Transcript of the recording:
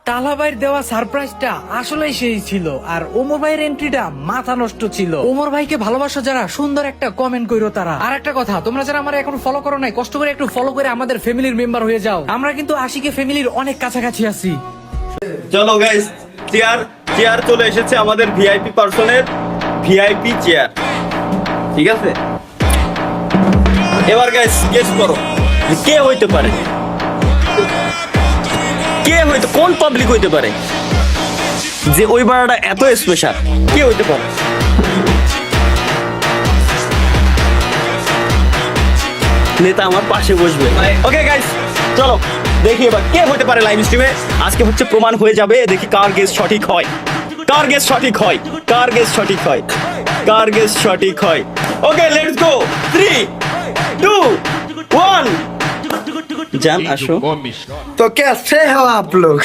তালা ভাইয়ের দেওয়া সারপ্রাইজটা আসলেই সেই ছিল, আর ওমর ভাইয়ের এন্ট্রিটা মাথা নষ্ট ছিল। ওমর ভাইকে ভালোবাসো যারা, সুন্দর একটা কমেন্ট কইরো তারা। আর একটা কথা, তোমরা যারা আমার এখন ফলো করো নাই, কষ্ট করে একটু ফলো করে আমাদের ফ্যামিলির মেম্বার হয়ে যাও। আমরা কিন্তু আশিকে ফ্যামিলির অনেক কাছাকাছি আছি। চলো গাইস, চেয়ার চেয়ার চলে এসেছে আমাদের ভিআইপি পার্সনের ভিআইপি চেয়ার। ঠিক আছে, এবার গাইস গেস করো কে হইতে পারে, কে হইতে, কোন পাবলিক হইতে পারে যে ওই বাড়াটা এত স্পেশাল, কে হইতে পারে? নেতা আমার পাশে বসবে। ওকে গাইস, চলো দেখি এবার কে হতে পারে লাইভ স্ট্রিমে। আজকে হচ্ছে প্রমাণ হয়ে যাবে, দেখি কার গেস সঠিক হয়, কার গেস সঠিক হয়, কার গেস সঠিক হয়, কার গেস সঠিক হয়। Okay let's go, 3 2 1। जान आशो तो कैसे हो आप लोग?